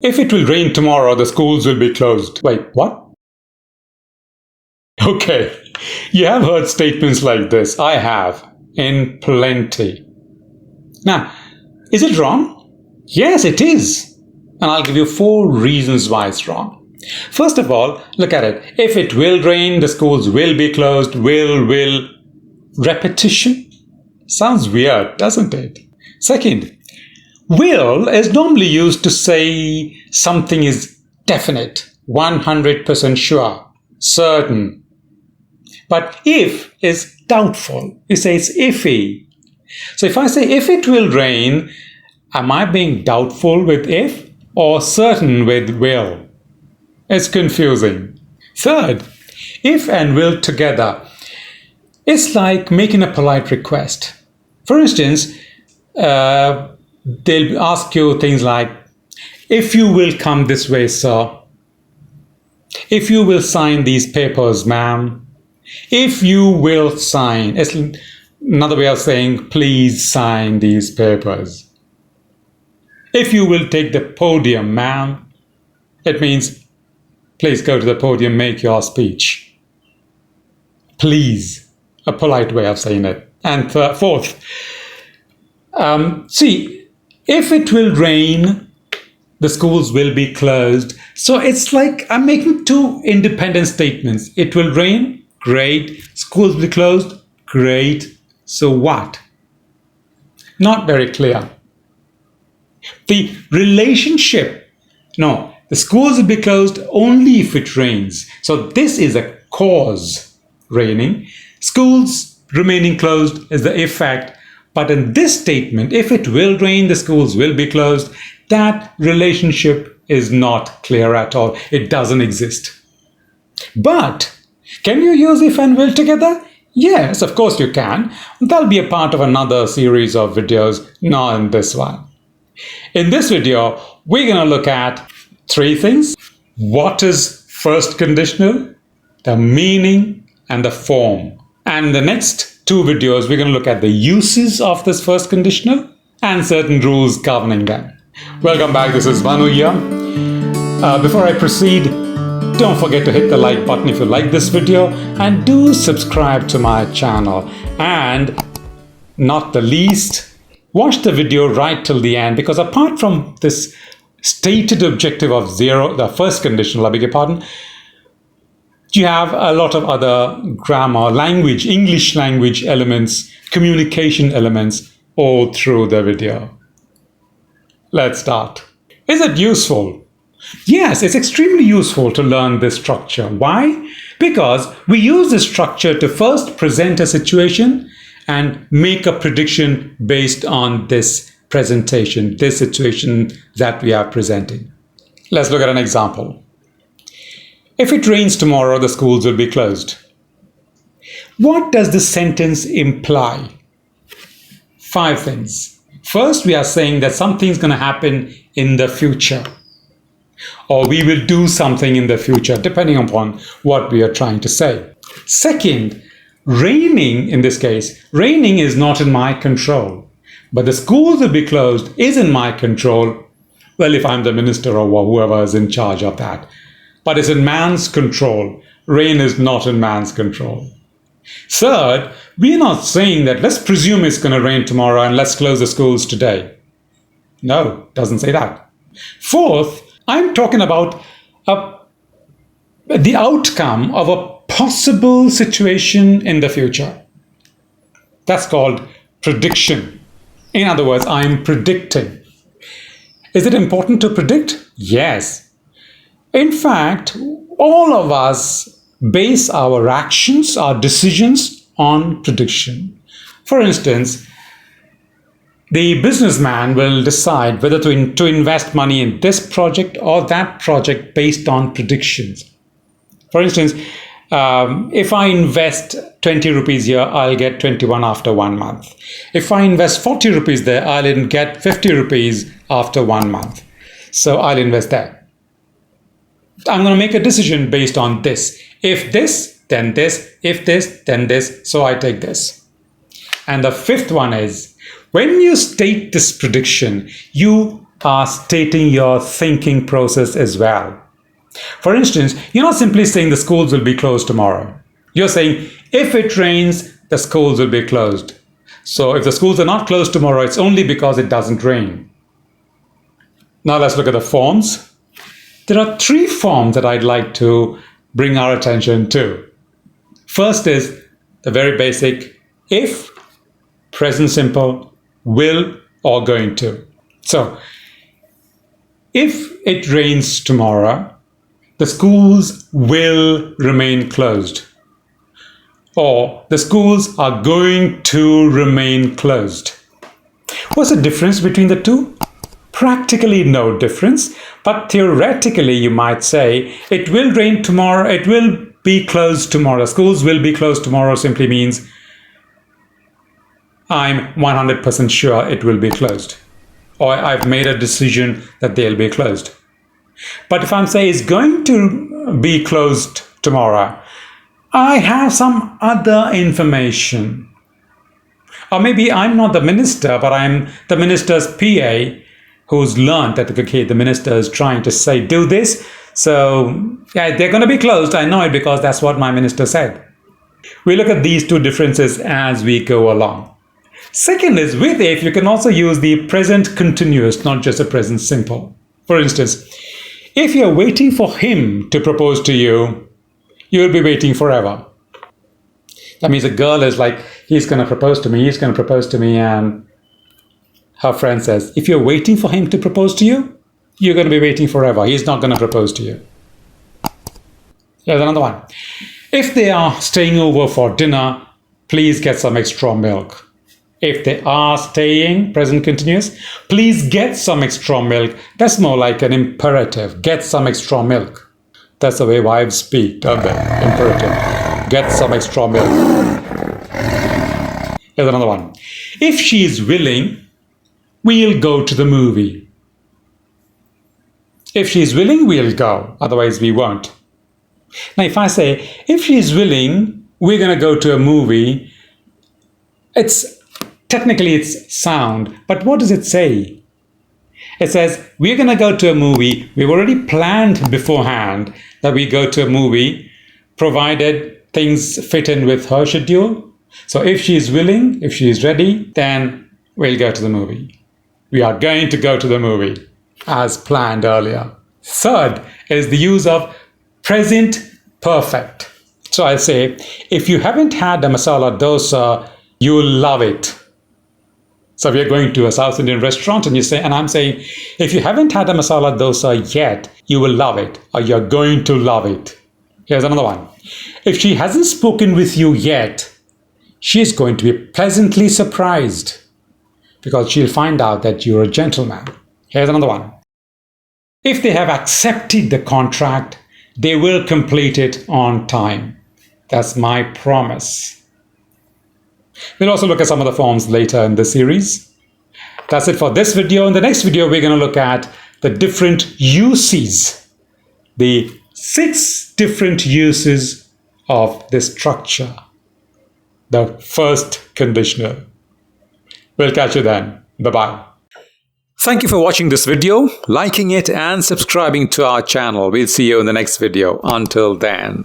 If it will rain tomorrow, the schools will be closed. Wait, what? Okay, you have heard statements like this. I have, in plenty. Now, is it wrong? Yes, it is. And I'll give you 4 reasons why it's wrong. First of all, look at it. If it will rain, the schools will be closed. Will. Repetition? Sounds weird, doesn't it? Second, will is normally used to say something is definite, 100% sure, certain. But if is doubtful. You say it's iffy. So if I say if it will rain, am I being doubtful with if or certain with will? It's confusing. Third, if and will together. It's like making a polite request. For instance, they'll ask you things like, if you will come this way, sir. If you will sign these papers, ma'am. If you will sign. It's another way of saying, please sign these papers. If you will take the podium, ma'am. It means, please go to the podium, make your speech. Please. A polite way of saying it. And fourth, see, if it will rain, the schools will be closed. So it's like I'm making 2 independent statements. It will rain, great. Schools will be closed, great. So what? Not very clear. The relationship, no, the schools will be closed only if it rains. So this is a cause, raining. Schools remaining closed is the effect. But in this statement, if it will rain, the schools will be closed. That relationship is not clear at all. It doesn't exist. But can you use if and will together? Yes, of course you can. That'll be a part of another series of videos, not in this one. In this video, we're going to look at 3 things. What is first conditional, the meaning, and the form. And in the next 2 videos, we're going to look at the uses of this first conditional and certain rules governing them. Welcome back. This is Manu here. Before I proceed, don't forget to hit the like button if you like this video, and do subscribe to my channel. And not the least, watch the video right till the end, because apart from this stated objective of 0, the first conditional, I beg your pardon, you have a lot of other grammar, language, English language elements, communication elements all through the video. Let's start. Is it useful? Yes, it's extremely useful to learn this structure. Why? Because we use this structure to first present a situation and make a prediction based on this presentation, this situation that we are presenting. Let's look at an example. If it rains tomorrow, the schools will be closed. What does the sentence imply? 5 things. First, we are saying that something's going to happen in the future, or we will do something in the future, depending upon what we are trying to say. Second, raining, in this case, raining is not in my control, but the schools will be closed is in my control. Well, if I'm the minister or whoever is in charge of that. But it's in man's control. Rain is not in man's control. Third, we're not saying that let's presume it's going to rain tomorrow and let's close the schools today. No, it doesn't say that. Fourth, I'm talking about the outcome of a possible situation in the future. That's called prediction. In other words, I'm predicting. Is it important to predict? Yes. In fact, all of us base our actions, our decisions on prediction. For instance, the businessman will decide whether to invest money in this project or that project based on predictions. For instance, if I invest 20 rupees here, I'll get 21 after 1 month. If I invest 40 rupees there, I'll get 50 rupees after 1 month. So I'll invest there. I'm going to make a decision based on this. If this, then this. If this, then this. So I take this. And the 5th one is, when you state this prediction, you are stating your thinking process as well. For instance, you're not simply saying the schools will be closed tomorrow. You're saying if it rains, the schools will be closed. So if the schools are not closed tomorrow, it's only because it doesn't rain. Now let's look at the forms. There are 3 forms that I'd like to bring our attention to. First is the very basic if, present simple, will, or going to. So if it rains tomorrow, the schools will remain closed. Or the schools are going to remain closed. What's the difference between the two? Practically no difference, but theoretically you might say it will rain tomorrow, it will be closed tomorrow. Schools will be closed tomorrow simply means I'm 100% sure it will be closed. Or I've made a decision that they'll be closed. But if I'm saying it's going to be closed tomorrow, I have some other information. Or maybe I'm not the minister, but I'm the minister's PA who's learned that, okay, the minister is trying to say, do this. So yeah, they're going to be closed. I know it because that's what my minister said. We look at these 2 differences as we go along. Second is with if, you can also use the present continuous, not just a present simple. For instance, if you're waiting for him to propose to you, you will be waiting forever. That means a girl is like, he's going to propose to me, and her friend says, if you're waiting for him to propose to you, you're going to be waiting forever. He's not going to propose to you. Here's another one. If they are staying over for dinner, please get some extra milk. If they are staying, present continuous, please get some extra milk. That's more like an imperative. Get some extra milk. That's the way wives speak, don't they? Imperative. Get some extra milk. Here's another one. If she is willing, we'll go to the movie. If she is willing, we'll go. Otherwise, we won't. Now, if I say, if she is willing, we're going to go to a movie, technically it's sound, but what does it say? It says, we're going to go to a movie. We've already planned beforehand that we go to a movie, provided things fit in with her schedule. So if she is willing, if she is ready, then we'll go to the movie. We are going to go to the movie as planned earlier. Third is the use of present perfect. So I'll say, if you haven't had a masala dosa, you'll love it. So we are going to a South Indian restaurant and I'm saying, if you haven't had a masala dosa yet, you will love it, or you're going to love it. Here's another one. If she hasn't spoken with you yet, she's going to be pleasantly surprised because she'll find out that you're a gentleman. Here's another one. If they have accepted the contract, they will complete it on time. That's my promise. We'll also look at some of the forms later in this series. That's it for this video. In the next video, we're going to look at the different uses, the 6 different uses of this structure, the first conditional. We'll catch you then. Bye-bye. Thank you for watching this video, liking it and subscribing to our channel. We'll see you in the next video. Until then.